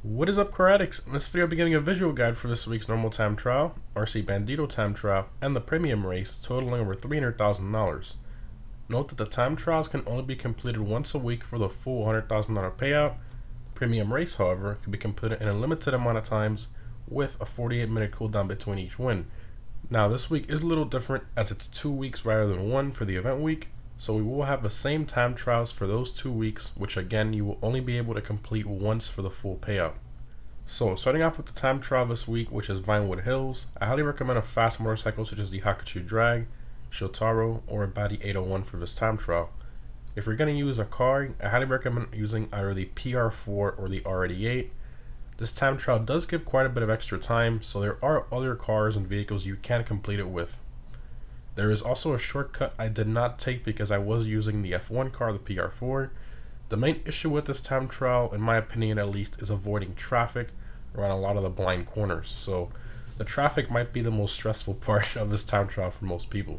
What is up, Karatics? In this video, I'll be giving a visual guide for this week's normal time trial, RC Bandito time trial, and the premium race, totaling over $300,000. Note that the time trials can only be completed once a week for the full $100,000 payout. Premium race, however, can be completed in a limited amount of times with a 48-minute cooldown between each win. Now, this week is a little different as it's 2 weeks rather than one for the event week, so we will have the same time trials for those 2 weeks, which again you will only be able to complete once for the full payout. So starting off with the time trial this week, which is Vinewood Hills, I highly recommend a fast motorcycle such as the Hakuchu Drag, Shotaro, or a Batty 801 for this time trial. If you're going to use a car, I highly recommend using either the PR4 or the R88. This time trial does give quite a bit of extra time, so there are other cars and vehicles you can complete it with. There is also a shortcut I did not take because I was using the F1 car, the PR4. The main issue with this time trial, in my opinion at least, is avoiding traffic around a lot of the blind corners. So the traffic might be the most stressful part of this time trial for most people.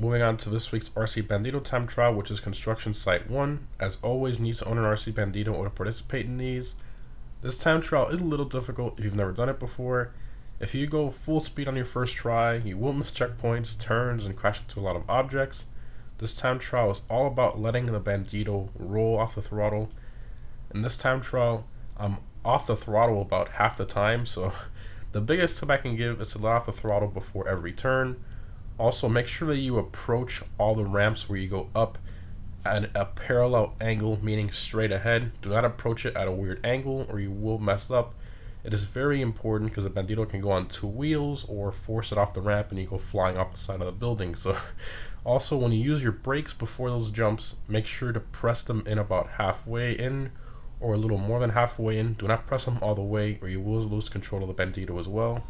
Moving on to this week's RC Bandito time trial, which is Construction Site 1. As always, you need to own an RC Bandito or to participate in these. This time trial is a little difficult if you've never done it before. If you go full speed on your first try, you will miss checkpoints, turns, and crash into a lot of objects. This time trial is all about letting the Bandito roll off the throttle. In this time trial, I'm off the throttle about half the time, so the biggest tip I can give is to let off the throttle before every turn. Also, make sure that you approach all the ramps where you go up at a parallel angle, meaning straight ahead. Do not approach it at a weird angle or you will mess up. It is very important because the Bandito can go on 2 wheels or force it off the ramp and you go flying off the side of the building. So also, when you use your brakes before those jumps, make sure to press them in about halfway in or a little more than halfway in. Do not press them all the way or you will lose control of the Bandito as well.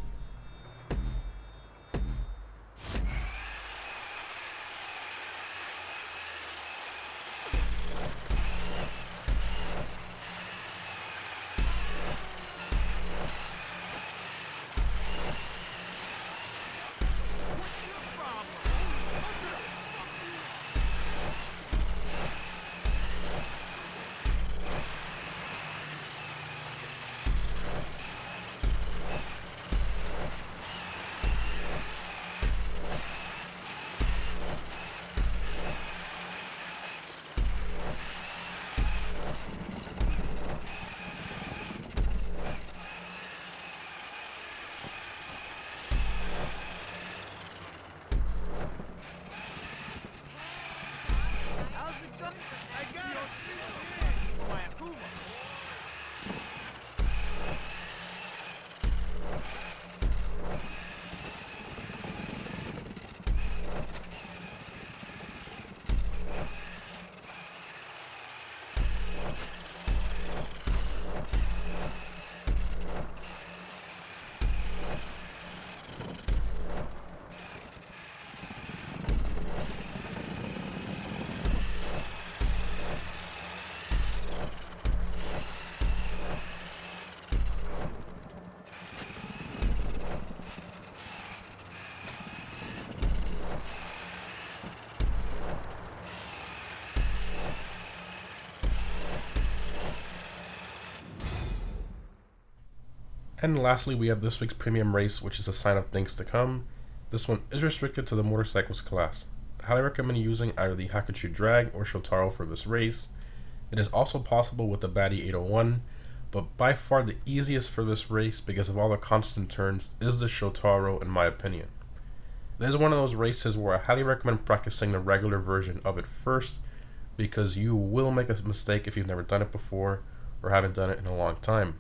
And lastly, we have this week's premium race, which is a sign of things to come. This one is restricted to the motorcycles class. I highly recommend using either the Hakuchu Drag or Shotaro for this race. It is also possible with the Batty 801, but by far the easiest for this race because of all the constant turns is the Shotaro in my opinion. This is one of those races where I highly recommend practicing the regular version of it first because you will make a mistake if you've never done it before or haven't done it in a long time.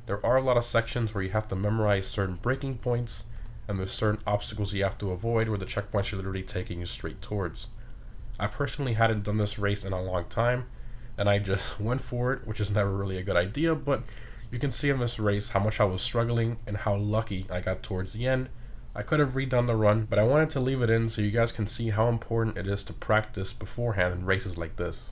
There are a lot of sections where you have to memorize certain braking points and there's certain obstacles you have to avoid where the checkpoints are literally taking you straight towards. I personally hadn't done this race in a long time and I just went for it, which is never really a good idea, but you can see in this race how much I was struggling and how lucky I got towards the end. I could have redone the run, but I wanted to leave it in so you guys can see how important it is to practice beforehand in races like this.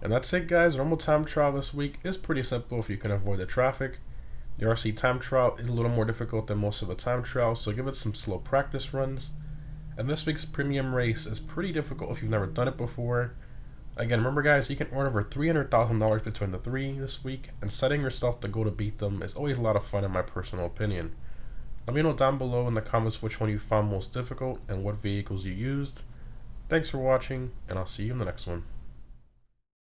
And that's it guys, normal time trial this week is pretty simple if you can avoid the traffic. The RC time trial is a little more difficult than most of the time trials, so give it some slow practice runs. And this week's premium race is pretty difficult if you've never done it before. Again, remember guys, you can earn over $300,000 between the three this week, and setting yourself to go to beat them is always a lot of fun in my personal opinion. Let me know down below in the comments which one you found most difficult and what vehicles you used. Thanks for watching, and I'll see you in the next one.